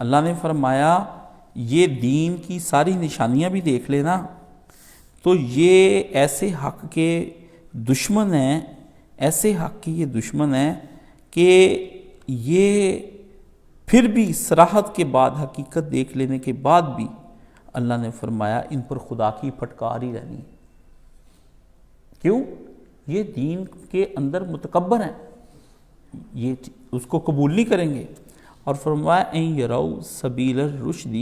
اللہ نے فرمایا یہ دین کی ساری نشانیاں بھی دیکھ لینا تو یہ ایسے حق کے دشمن ہیں، ایسے حق کی یہ دشمن ہیں کہ یہ پھر بھی صراحت کے بعد، حقیقت دیکھ لینے کے بعد بھی اللہ نے فرمایا ان پر خدا کی پھٹکار ہی رہنی ہے۔ کیوں؟ یہ دین کے اندر متکبر ہیں، یہ اس کو قبول نہیں کریں گے۔ اور فرمایا ان یرو سبیل الرشد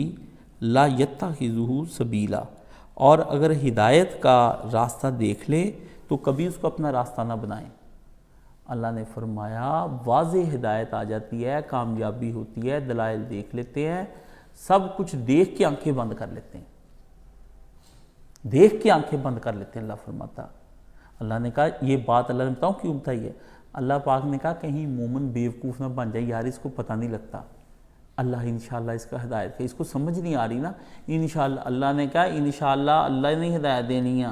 لا یتخذہ سبیلا، اور اگر ہدایت کا راستہ دیکھ لے تو کبھی اس کو اپنا راستہ نہ بنائیں۔ اللہ نے فرمایا واضح ہدایت آ جاتی ہے، کامیابی ہوتی ہے، دلائل دیکھ لیتے ہیں، سب کچھ دیکھ کے آنکھیں بند کر لیتے ہیں، دیکھ کے آنکھیں بند کر لیتے ہیں۔ اللہ فرماتا، اللہ نے کہا یہ بات اللہ نے بتاؤں کیوں بتائی ہے؟ اللہ پاک نے کہا کہیں مومن بیوقوف نہ بن جائے، یار اس کو پتہ نہیں لگتا، اللہ انشاءاللہ اس کا ہدایت کا، اس کو سمجھ نہیں آ رہی نا، انشاءاللہ اللہ نے کہا انشاءاللہ اللہ نے ہدایت دینی ہے،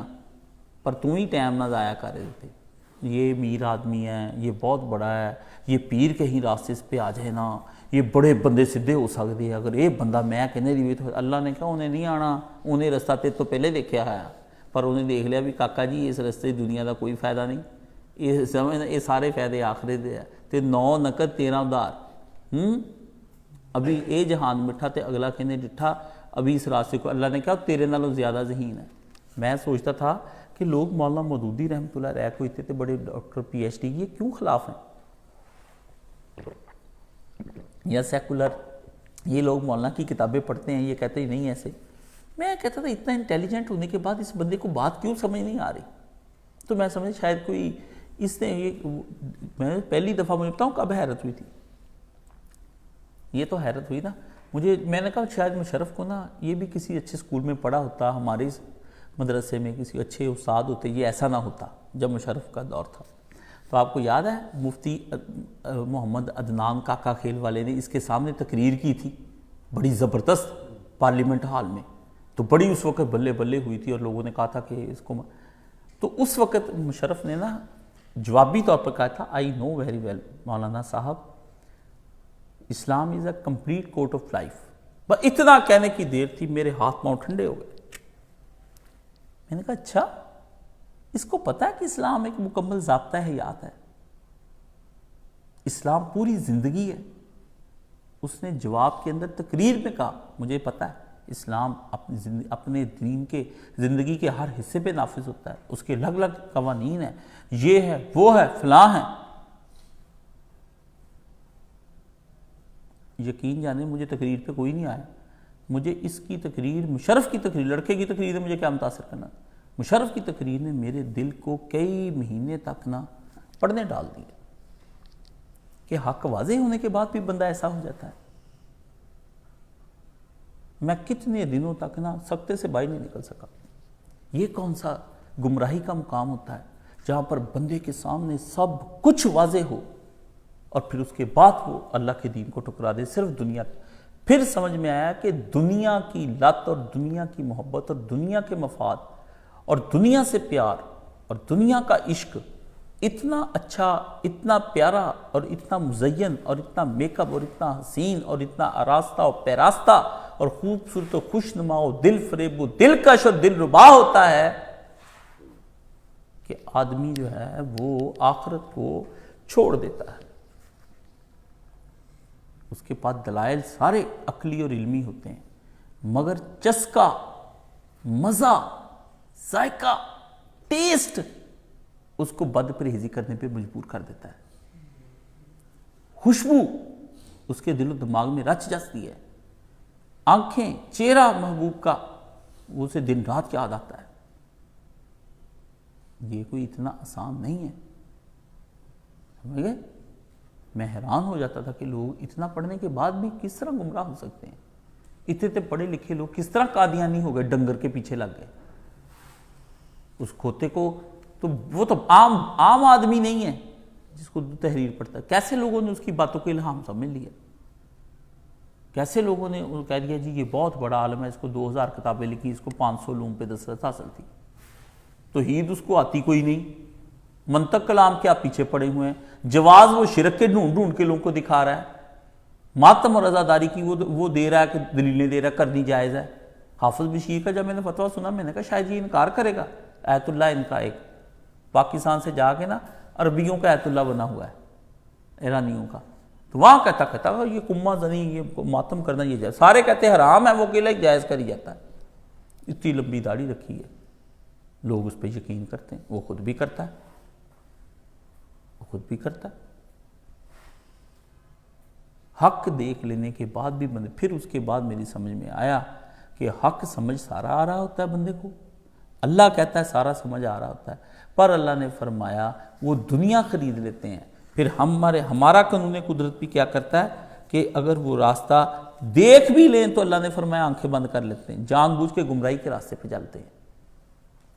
پر تو ہی ٹائم نہ ضائع کر رہے تھے۔ یہ امیر آدمی ہے، یہ بہت بڑا ہے، یہ پیر کہیں راستے پہ آ جائے نا، یہ بڑے بندے سدھے ہو سکتے ہیں، اگر یہ بندہ میں کہنے دی تو اللہ نے کہا انہیں نہیں آنا، انہیں رستہ تے تو پہلے دیکھا ہے، پر انہیں دیکھ لیا بھی کاکا جی اس رستے دنیا کا کوئی فائدہ نہیں، یہ سارے فائدے آخرت دے ہے، تے 9 نقد 13 ادھار، ابھی اے جہان مٹھا تے اگلا کہنے ڈٹھا، ابھی اس راستے کو اللہ نے کہا تیرے نالوں زیادہ ذہین ہے۔ میں سوچتا تھا کہ لوگ مولانا مودودی رحمۃ اللہ علیہ کو اتنے بڑے ڈاکٹر پی ایچ ڈی یہ کیوں خلاف ہیں، یا سیکولر، یہ لوگ مولانا کی کتابیں پڑھتے ہیں، یہ کہتے ہیں نہیں ایسے۔ میں کہتا تھا اتنا انٹیلیجنٹ ہونے کے بعد اس بندے کو بات کیوں سمجھ نہیں آ رہی؟ تو میں سمجھ شاید کوئی اس نے میں پہلی دفعہ مجھے بتاؤں کب حیرت ہوئی تھی، یہ تو حیرت ہوئی نا مجھے، میں نے کہا شاید مشرف کو نا یہ بھی کسی اچھے اسکول میں پڑھا ہوتا، ہمارے مدرسے میں کسی اچھے استاد ہوتے، یہ ایسا نہ ہوتا جب مشرف کا دور تھا۔ تو آپ کو یاد ہے مفتی محمد عدنان کاکا کھیل والے نے اس کے سامنے تقریر کی تھی بڑی زبردست پارلیمنٹ ہال میں، تو بڑی اس وقت بلے بلے ہوئی تھی اور لوگوں نے کہا تھا کہ اس کو، تو اس وقت مشرف نے نا جوابی طور پر کہا تھا آئی نو ویری ویل مولانا صاحب Islam is a complete code of life. بس اتنا کہنے کی دیر تھی میرے ہاتھ پاؤں ٹھنڈے ہو گئے۔ میں نے کہا اچھا اس کو پتہ ہے کہ اسلام ایک مکمل ضابطہ حیات ہے، اسلام پوری زندگی ہے۔ اس نے جواب کے اندر تقریر میں کہا مجھے پتہ ہے اسلام اپنے دین کے زندگی کے ہر حصے پہ نافذ ہوتا ہے، اس کے الگ الگ قوانین ہیں، یہ ہے وہ ہے فلاں ہے۔ یقین جانے مجھے تقریر پہ کوئی نہیں آیا، مجھے اس کی تقریر، مشرف کی تقریر، لڑکے کی تقریر نے مجھے کیا متاثر کرنا، مشرف کی تقریر نے میرے دل کو کئی مہینے تک نہ پڑھنے ڈال دیا کہ حق واضح ہونے کے بعد بھی بندہ ایسا ہو جاتا ہے۔ میں کتنے دنوں تک نہ سکتے سے باہر نہیں نکل سکا۔ یہ کون سا گمراہی کا مقام ہوتا ہے جہاں پر بندے کے سامنے سب کچھ واضح ہو اور پھر اس کے بعد وہ اللہ کے دین کو ٹکرا دے صرف دنیا۔ پھر سمجھ میں آیا کہ دنیا کی لت اور دنیا کی محبت اور دنیا کے مفاد اور دنیا سے پیار اور دنیا کا عشق اتنا اچھا، اتنا پیارا اور اتنا مزین اور اتنا میک اپ اور اتنا حسین اور اتنا آراستہ اور پیراستہ اور خوبصورت و خوش نما و دل فریب و دلکش اور دل ربا ہوتا ہے کہ آدمی جو ہے وہ آخرت کو چھوڑ دیتا ہے۔ اس کے پاس دلائل سارے عقلی اور علمی ہوتے ہیں، مگر چسکا، مزہ، ذائقہ، ٹیسٹ اس کو بد پرہیزی کرنے پہ مجبور کر دیتا ہے۔ خوشبو اس کے دل و دماغ میں رچ جاتی ہے، آنکھیں، چہرہ محبوب کا وہ اسے دن رات یاد آتا ہے۔ یہ کوئی اتنا آسان نہیں ہے، سمجھ گئے؟ میں حیران ہو جاتا تھا کہ لوگ اتنا پڑھنے کے بعد بھی کس طرح گمراہ ہو سکتے ہیں، اتنے پڑھے لکھے لوگ کس طرح قادیانی ہو گئے، ڈنگر کے پیچھے لگ گئے۔ اس کھوتے کو تو وہ تو عام آدمی نہیں ہے جس کو تحریر پڑھتا ہے، کیسے لوگوں نے اس کی باتوں کو الہام سمجھ لیا، کیسے لوگوں نے کہہ دیا جی یہ بہت بڑا عالم ہے، اس کو 2000 کتابیں لکھی، اس کو 500 علوم پہ دسترس حاصل تھی، توحید اس کو آتی کوئی نہیں، منطق کلام کے آپ پیچھے پڑے ہوئے ہیں، جواز وہ شرک کے ڈھونڈ کے لوگوں کو دکھا رہا ہے، ماتم اور رضاداری کی وہ دے رہا ہے کہ دلیلیں دے رہا ہے، کرنی جائز ہے۔ حافظ بشیر کا جب میں نے فتویٰ سنا میں نے کہا شاید یہ انکار کرے گا، ایت اللہ ان کا ایک پاکستان سے جا کے نا عربیوں کا ایت اللہ بنا ہوا ہے، ایرانیوں کا، تو وہاں کہتا یہ کما زنی، یہ ماتم کرنا یہ جائز، سارے کہتے ہیں حرام ہے، وہ اکیلا ہی جائز کر ہی جاتا ہے۔ اتنی لمبی داڑھی رکھی ہے، لوگ اس پہ یقین کرتے ہیں، وہ خود بھی کرتا ہے، حق دیکھ لینے کے بعد بھی بندے، پھر اس کے بعد میری سمجھ میں آیا کہ حق سمجھ سارا آ رہا ہوتا ہے بندے کو، اللہ کہتا ہے سارا سمجھ آ رہا ہوتا ہے، پر اللہ نے فرمایا وہ دنیا خرید لیتے ہیں۔ پھر ہمارا قانون قدرت بھی کیا کرتا ہے کہ اگر وہ راستہ دیکھ بھی لیں تو اللہ نے فرمایا آنکھیں بند کر لیتے ہیں، جان بوجھ کے گمراہی کے راستے پہ چلتے ہیں۔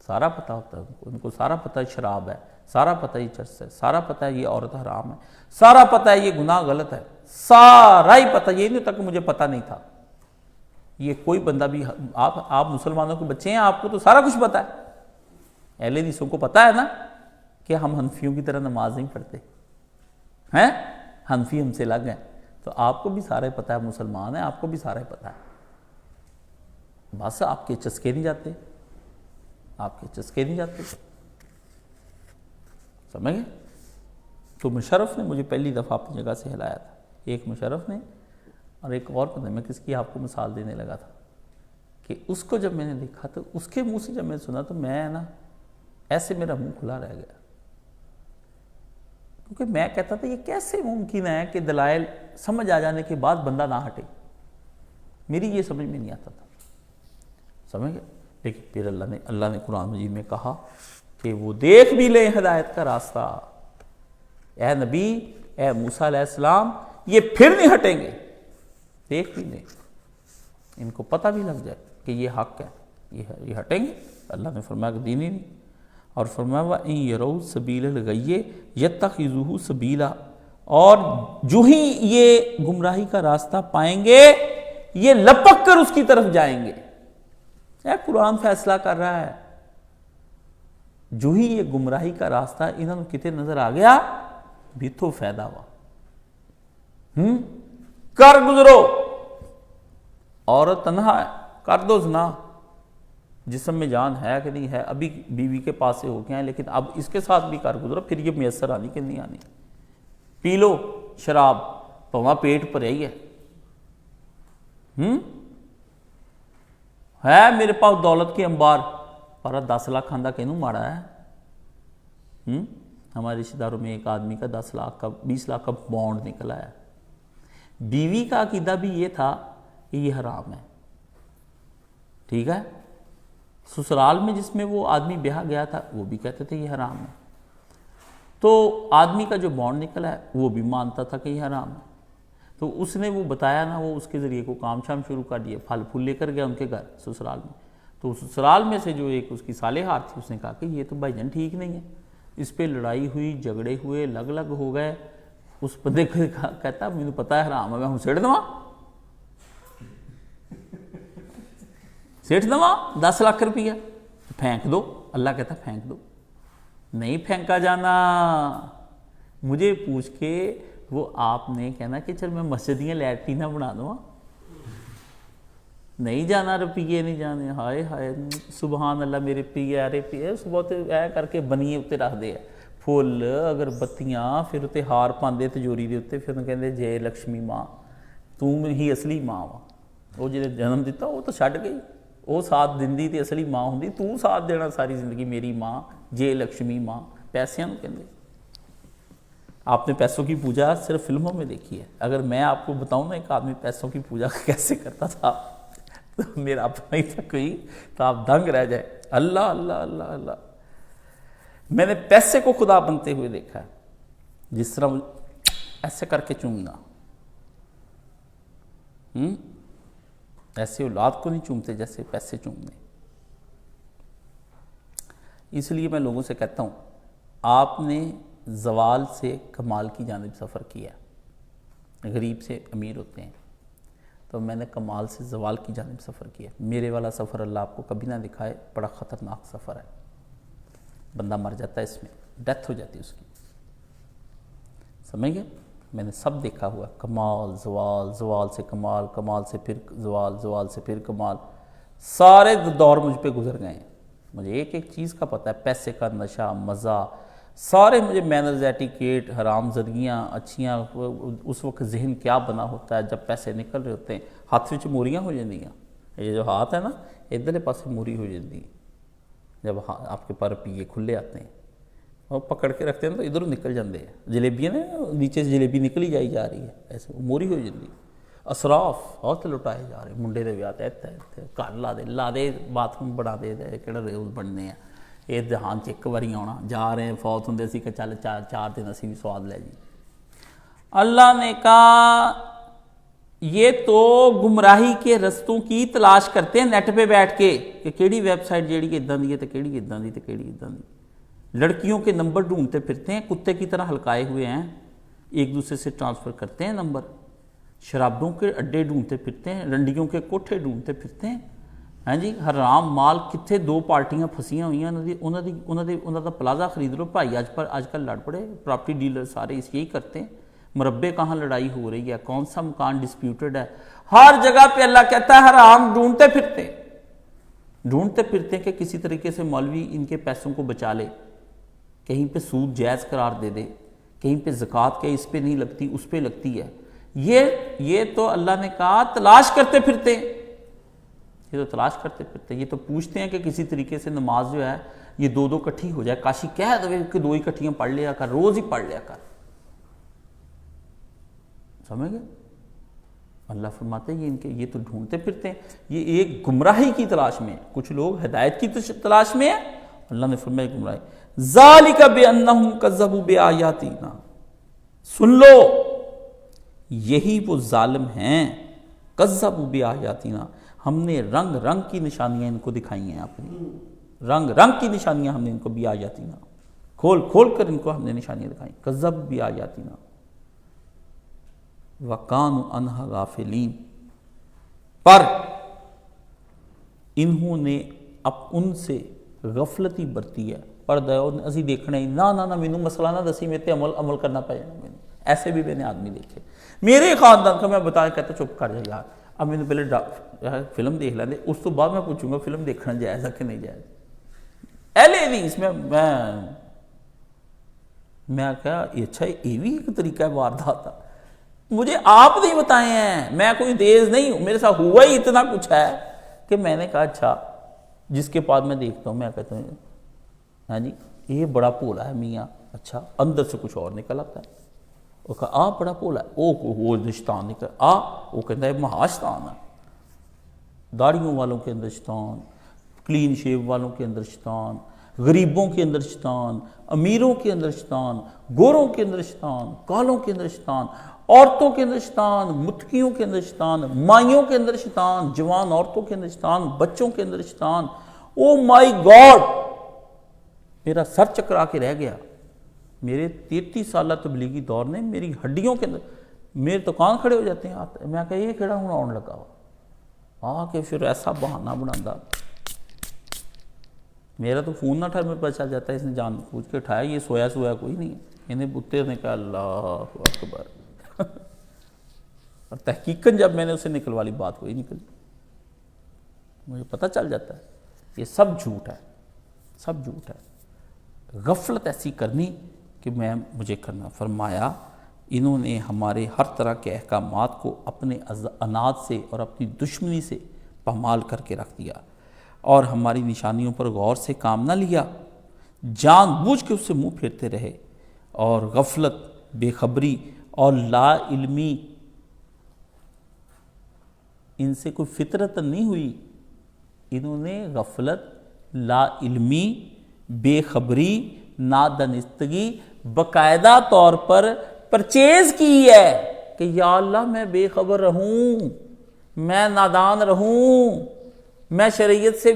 سارا پتہ ہوتا ہے ان کو سارا پتہ ہے شراب ہے، سارا پتہ ہے یہ چرس ہے، سارا پتہ ہے یہ عورت حرام ہے، سارا پتہ ہے یہ گناہ غلط ہے، سارا ہی پتہ، یہ نہیں ہوتا کہ مجھے پتہ نہیں تھا۔ یہ کوئی بندہ بھی، آپ مسلمانوں کے بچے ہیں، آپ کو تو سارا کچھ پتہ ہے۔ اہل حدیثوں کو پتہ ہے نا کہ ہم حنفیوں کی طرح نماز نہیں پڑھتے ہیں، حنفی ہم سے الگ ہیں، تو آپ کو بھی سارا ہی پتہ ہے، مسلمان ہیں، آپ کو بھی سارا ہی پتہ ہے، بس آپ کے چسکے نہیں جاتے، سمجھ گئے؟ تو مشرف نے مجھے پہلی دفعہ اپنی جگہ سے ہلایا تھا، ایک مشرف نے، اور ایک اور پتہ میں کس کی آپ کو مثال دینے لگا تھا، کہ اس کو جب میں نے دیکھا تو اس کے منہ سے جب میں نے سنا تو میں نا ایسے میرا منہ کھلا رہ گیا، کیونکہ میں کہتا تھا یہ کیسے ممکن ہے کہ دلائل سمجھ آ جانے کے بعد بندہ نہ ہٹے، میری یہ سمجھ میں نہیں آتا تھا، سمجھ گئے؟ لیکن پھر اللہ نے قرآن مجید میں کہا کہ وہ دیکھ بھی لیں ہدایت کا راستہ، اے نبی، اے موسیٰ علیہ السلام، یہ پھر نہیں ہٹیں گے، دیکھ بھی لیں، ان کو پتہ بھی لگ جائے کہ یہ حق ہے، یہ ہٹیں گے؟ اللہ نے فرمایا کہ دین ہی نہیں، اور فرمایا وَإِن يَرَوْا سَبِيلَ الْغَيِّ يَتَّخِذُوهُ سَبِيلًا، اور جو ہی یہ گمراہی کا راستہ پائیں گے یہ لپک کر اس کی طرف جائیں گے۔ اے قرآن فیصلہ کر رہا ہے، جو ہی یہ گمراہی کا راستہ انہوں نے کتے نظر آ گیا بھی تو فائدہ ہوا، کر گزرو، عورت تنہا ہے کر دو زنا، جسم میں جان ہے کہ نہیں ہے، ابھی بیوی کے پاس سے ہو کے ہیں لیکن اب اس کے ساتھ بھی کر گزرو، پھر یہ میسر آنی کہ نہیں آنی، پی لو شراب، پواں پیٹ پر ہی ہے میرے پاس دولت کے انبار، پر 10 لاکھ کھاندہ کہنوں مارا ہے، ہمارے رشتہ داروں میں ایک آدمی کا 10 لاکھ کا 20 لاکھ کا بانڈ نکلا ہے، بیوی کا عقیدہ بھی یہ تھا کہ یہ حرام ہے، ٹھیک ہے، سسرال میں جس میں وہ آدمی بیاہ گیا تھا وہ بھی کہتے تھے یہ حرام ہے، تو آدمی کا جو بانڈ نکلا ہے وہ بھی مانتا تھا کہ یہ حرام ہے، تو اس نے وہ بتایا نا، وہ اس کے ذریعے کو کام شام شروع کر دیا، پھل پھول لے کر گیا ان کے گھر سسرال میں، تو سسرال میں سے جو ایک اس کی صالحات تھی اس نے کہا کہ یہ تو بھائی جان ٹھیک نہیں ہے، اس پہ لڑائی ہوئی، جھگڑے ہوئے، لگ ہو گئے، اس بندے کو کہتا مجھے پتہ ہے حرام ہے، میں ہوں سیٹ دواں 10 لاکھ روپیہ پھینک دو، اللہ کہتا پھینک دو، نہیں پھینکا جانا، مجھے پوچھ کے وہ آپ نے کہنا کہ چل میں مسجدیاں لیٹرینہ بنا دوں، نہیں جانا، روپیے نہیں جانے، ہائے ہائے سبحان اللہ، میرے پیارے صبح تے اے کر کے بنیے اتنے رکھ دے پھول اگربتیاں، پھر اتنے ہار پاندے تجوری دے اتنے، پھر کہندے جے لکشمی ماں تم ہی اصلی ماں وا، وہ جے جنم دیتا وہ تو چھڈ گئی، وہ ساتھ دیندی تے اصلی ماں ہوندی، تو ساتھ دینا ساری زندگی میری ماں، جے لکشمی ماں، پیسیاں نوں کہندے۔ آپ نے پیسوں کی پوجا صرف فلموں میں دیکھی ہے، اگر میں آپ کو بتاؤں نا ایک آدمی پیسوں کی پوجا کیسے کرتا تھا تو میرا اپنا ہی تک کوئی تو آپ دنگ رہ جائے، اللہ اللہ اللہ اللہ، میں نے پیسے کو خدا بنتے ہوئے دیکھا ہے، جس طرح ایسے کر کے چومنا، ایسے اولاد کو نہیں چومتے جیسے پیسے چومنے۔ اس لیے میں لوگوں سے کہتا ہوں آپ نے زوال سے کمال کی جانب سفر کیا، غریب سے امیر ہوتے ہیں، تو میں نے کمال سے زوال کی جانب سفر کیا، میرے والا سفر اللہ آپ کو کبھی نہ دکھائے، بڑا خطرناک سفر ہے، بندہ مر جاتا ہے اس میں، ڈیتھ ہو جاتی ہے اس کی، سمجھ گئے؟ میں نے سب دیکھا ہوا، کمال زوال، زوال سے کمال، کمال سے پھر زوال، زوال سے پھر کمال، سارے دور مجھ پہ گزر گئے ہیں۔ مجھے ایک ایک چیز کا پتہ ہے، پیسے کا نشہ، مزہ، سارے مجھے مینرز، ایٹیکیٹ، حرام زدگیاں اچھیاں، اس وقت ذہن کیا بنا ہوتا ہے جب پیسے نکل رہے ہوتے ہیں، ہاتھ وچ موریاں ہو جاندیاں، یہ جو ہاتھ ہے نا ادھر پاسے موری ہو جاتی ہے جب آپ کے پر پیے کھلے آتے ہیں، وہ پکڑ کے رکھتے ہیں تو ادھر نکل جاندے ہیں، جلیبیاں نا نیچے سے جلیبی نکلی جا رہی ہے، ایسے موری ہو جاتی ہے۔ اسراف ہاتھ لٹائے جا رہے، منڈے دے ویاہ تے گھر لا دے باتھ روم بنا دے کہڑا ریوز بننے ہیں، یہ دہان چ ایک باری آنا، جا رہے ہیں فوت ہوں اسی کہ چل چار دن اسی بھی سواد لے جی۔ اللہ نے کہا یہ تو گمراہی کے رستوں کی تلاش کرتے ہیں نیٹ پہ بیٹھ کے کہ کیڑی ویب سائٹ جیڑی اداں دی ہے تے کیڑی اداں دی تے کیڑی اداں دی، لڑکیوں کے نمبر ڈھونڈتے پھرتے ہیں، کتے کی طرح ہلکائے ہوئے ہیں، ایک دوسرے سے ٹرانسفر کرتے ہیں نمبر، شرابوں کے اڈے ڈھونڈتے پھرتے ہیں، رنڈیوں کے کوٹھے ڈھونڈتے پھرتے ہیں، ہاں جی، حرام مال کتنے دو پارٹیاں پھنسیاں ہوئی ہیں، انہوں دا پلازا خرید لو بھائی، آج کل لڑ پڑے، پراپرٹی ڈیلر سارے اس یہی کرتے ہیں، مربے کہاں لڑائی ہو رہی ہے، کون سا مکان ڈسپیوٹڈ ہے، ہر جگہ پہ اللہ کہتا ہے حرام ڈھونڈتے پھرتے کہ کسی طریقے سے مولوی ان کے پیسوں کو بچا لے، کہیں پہ سود جائز قرار دے دے، کہیں پہ زکوٰۃ کہ اس پہ نہیں لگتی اس پہ لگتی ہے، یہ تو اللہ نے کہا تلاش کرتے پھرتے ہیں، یہ تو پوچھتے ہیں کہ کسی طریقے سے نماز جو ہے یہ دو کٹھی ہو جائے، کاشی کہہ دے کہ دو ہی کٹھیاں پڑھ لیا کر، روز ہی پڑھ لیا کر، سمجھ گئے؟ اللہ فرماتے ہیں یہ تو ڈھونڈتے پھرتے ہیں، یہ ایک گمراہی کی تلاش میں، کچھ لوگ ہدایت کی تلاش میں ہیں، اللہ نے فرمایا گمراہی، ذالک بانہم کذبوا بآیاتنا، سن لو یہی وہ ظالم ہیں، کذبوا بآیاتنا، ہم نے رنگ رنگ کی نشانیاں ان کو دکھائی ہیں، اپنی رنگ رنگ کی نشانیاں ہم نے ان کو بآیاتنا، کھول کھول کر ان کو ہم نے نشانیاں دکھائیں، کذبوا بآیاتنا وَقَانُوا عَنْهَا غَافِلِينَ، پر انہوں نے اب ان سے غفلتی برتی ہے، پردہ اسی دیکھنا ہی نہ مینوں مسئلہ نہ دسی، میں تے عمل کرنا پہ جانا، ایسے بھی میں نے آدمی دیکھے میرے خاندان کا، میں بتایا کہتا چپ کر جا یار، اب میں نے پہلے فلم دیکھ لیں، اس تو بعد میں پوچھوں گا فلم دیکھنا جائز ہے کہ نہیں جائز، اہل حدیث میں کہا اچھا یہ بھی ایک طریقہ ہے واردات تھا، مجھے آپ نہیں بتائے ہیں، میں کوئی تیز نہیں ہوں، میرے ساتھ ہوا ہی اتنا کچھ ہے کہ میں نے کہا اچھا، جس کے بعد میں دیکھتا ہوں میں کہتا ہوں ہاں جی یہ بڑا بھولا ہے میاں، اچھا اندر سے کچھ اور نکل آتا ہے، وہ کہا بڑا بھولا ہے، وہ شیطان نکل وہ کہتا ہے مہا شیطان ہے، داڑھیوں والوں کے اندر شیطان، کلین شیو والوں کے اندر شیطان، غریبوں کے اندر شیطان، امیروں کے اندر شیطان، گوروں کے اندر شیطان، کالوں کے اندر شیطان، عورتوں کے اندر شیطان، متقیوں کے اندر شیطان، مائیوں کے اندر شیطان، جوان عورتوں کے اندر شیطان، بچوں کے اندر شیطان، او مائی گاڈ، میرا سر چکرا کے رہ گیا، میرے 33 سالہ تبلیغی دور نے میری ہڈیوں کے اندر، میرے تو کان کھڑے ہو جاتے ہیں، میں کہا یہ کہڑا ہوں آن لگا ہوا، کہ پھر ایسا بہانہ بناتا، میرا تو فون نہ اٹھا، میں پتہ چل جاتا ہے اس نے جان پوچھ کے اٹھایا، یہ سویا کوئی نہیں ہے، انہیں بتے نے کہا اللہ اکبر، اور تحقیقاً جب میں نے اسے نکلوا لی بات کوئی نکلی، مجھے پتہ چل جاتا ہے یہ سب جھوٹ ہے، غفلت ایسی کرنی کہ مجھے کرنا، فرمایا انہوں نے ہمارے ہر طرح کے احکامات کو اپنے عناد سے اور اپنی دشمنی سے پامال کر کے رکھ دیا، اور ہماری نشانیوں پر غور سے کام نہ لیا، جان بوجھ کے اس سے منہ پھیرتے رہے، اور غفلت، بے خبری اور لا علمی ان سے کوئی فطرت نہیں ہوئی، انہوں نے غفلت، لا علمی، بے خبری، نادانستگی باقاعدہ طور پر پرچیز کی ہے کہ یا اللہ میں بے خبر رہوں، میں نادان رہوں، میں شریعت سے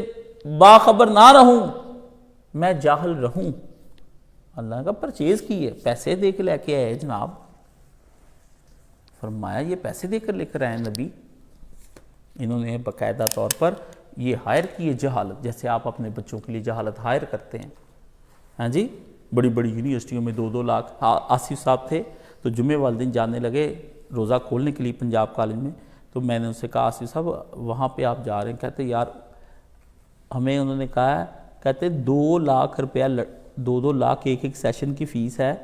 باخبر نہ رہوں، میں جاہل رہوں، اللہ کا پرچیز کی ہے، پیسے دے کے لے کے آئے جناب، فرمایا یہ پیسے دے کر لے کر آئے نبی، انہوں نے باقاعدہ طور پر یہ ہائر کی ہے جہالت، جیسے آپ اپنے بچوں کے لیے جہالت ہائر کرتے ہیں، ہاں جی، بڑی بڑی یونیورسٹیوں میں 2-2 لاکھ، آصف صاحب تھے تو جمعے والے دن جانے لگے روزہ کھولنے کے لیے پنجاب کالج میں. تو میں نے ان سے کہا آصف صاحب وہاں پہ آپ جا رہے ہیں؟ کہتے یار ہمیں انہوں نے کہا ہے، کہتے 2 لاکھ روپیہ 2 لاکھ ایک سیشن کی فیس ہے.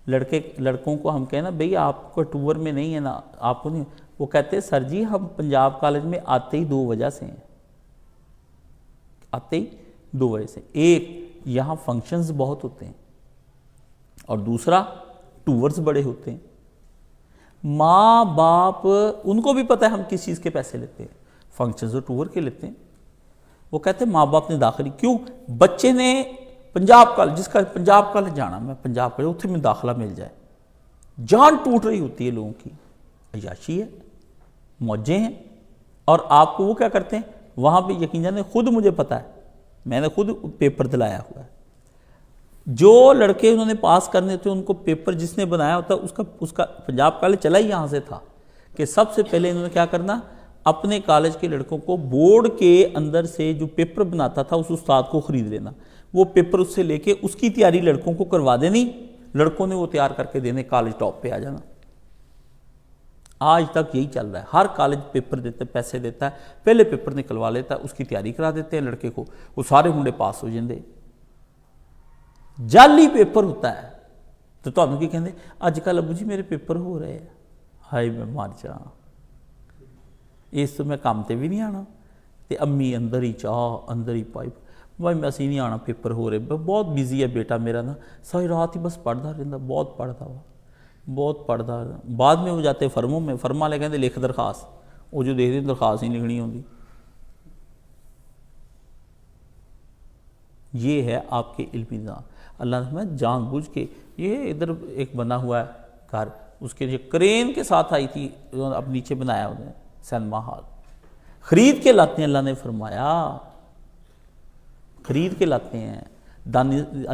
لڑکوں کو ہم کہیں نا بھئی آپ کو ٹور میں نہیں ہے نا، آپ کو نہیں. وہ کہتے سر جی ہم پنجاب کالج میں آتے ہی 2 وجہ سے ہیں، آتے ہی 2 وجہ سے. ایک یہاں فنکشنز بہت ہوتے ہیں، اور دوسرا ٹورز بڑے ہوتے ہیں. ماں باپ ان کو بھی پتہ ہے ہم کس چیز کے پیسے لیتے ہیں، فنکشنز اور ٹور کے لیتے ہیں. وہ کہتے ہیں ماں باپ نے داخلی کیوں، بچے نے پنجاب کالج، جس کا پنجاب کالج جانا، میں پنجاب کالج اتنے میں داخلہ مل جائے. جان ٹوٹ رہی ہوتی ہے لوگوں کی، عیاشی ہے، موجیں ہیں. اور آپ کو وہ کیا کرتے ہیں وہاں پہ، یقین جانے خود مجھے پتہ ہے، میں نے خود پیپر دلایا ہوا ہے. جو لڑکے انہوں نے پاس کرنے تھے ان کو پیپر جس نے بنایا ہوتا اس کا پنجاب کالج چلا ہی یہاں سے تھا کہ سب سے پہلے انہوں نے کیا کرنا، اپنے کالج کے لڑکوں کو بورڈ کے اندر سے جو پیپر بناتا تھا اس استاد کو خرید لینا، وہ پیپر اس سے لے کے اس کی تیاری لڑکوں کو کروا دینی، لڑکوں نے وہ تیار کر کے دینے، کالج ٹاپ پہ آ جانا. آج تک یہی چل رہا ہے. ہر کالج پیپر دیتا ہے، پیسے دیتا ہے، پہلے پیپر نکلوا لیتا ہے، اس کی تیاری کرا دیتے ہیں لڑکے کو، وہ سارے منڈے پاس ہو جاندے. جعلی پیپر ہوتا ہے. تو تمہیں کی کہندے اج کل ابو جی میرے پیپر ہو رہے ہیں، ہائے میں مر جا، اس تو میں کام تے بھی نہیں آنا. تے امی اندر ہی چاہ اندر ہی پائپ، بھائی میں اسی نہیں آنا، پیپر ہو رہے، بہت بیزی ہے بیٹا میرا نا، ساری رات ہی بس پڑھتا رہتا، بہت پڑھتا ہوا، بہت پڑھتا. بعد میں وہ جاتے فرموں میں، فرما لے کہتے لکھ درخواست، وہ جو دیکھتے درخواست نہیں لکھنی ہوتی. یہ ہے آپ کے علمی نظام. اللہ نے جان بوجھ کے، یہ ادھر ایک بنا ہوا ہے گھر، اس کے کرین کے ساتھ آئی تھی، اب نیچے بنایا انہوں نے سینما ہال، خرید کے لاتے ہیں. اللہ نے فرمایا خرید کے لاتے ہیں،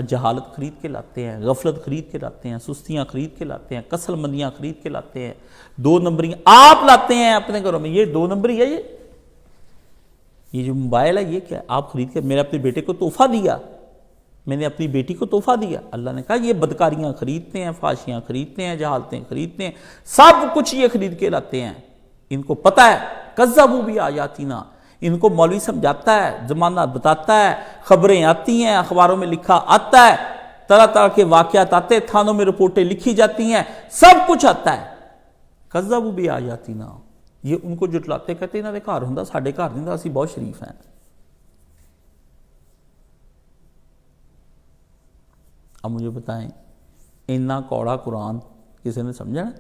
جہالت خرید کے لاتے ہیں، غفلت خرید کے لاتے ہیں، سستیاں خرید کے لاتے ہیں، کسل مندیاں خرید کے لاتے ہیں، 2 نمبریاں آپ لاتے ہیں اپنے گھروں میں. یہ 2 نمبری ہے، یہ جو موبائل ہے یہ کیا آپ خرید کے، میرے اپنے بیٹے کو تحفہ دیا، میں نے اپنی بیٹی کو تحفہ دیا. اللہ نے کہا یہ بدکاریاں خریدتے ہیں، فحاشیاں خریدتے ہیں، جہالتیں خریدتے ہیں، سب کچھ یہ خرید کے لاتے ہیں. ان کو پتہ ہے کذبوا بآیاتنا، ان کو مولوی سمجھاتا ہے، زمانہ بتاتا ہے، خبریں آتی ہیں، اخباروں میں لکھا آتا ہے، طرح طرح کے واقعات آتے ہیں، تھانوں میں رپورٹیں لکھی جاتی ہیں، سب کچھ آتا ہے. کذبوا بآیاتنا، یہ ان کو جٹلاتے، کہتے انہوں نے گھر ہوں، ساڈے گھر نہیں ہوں، اسی بہت شریف ہیں. اب مجھے بتائیں اتنا کوڑا قرآن کسی نے سمجھا نا؟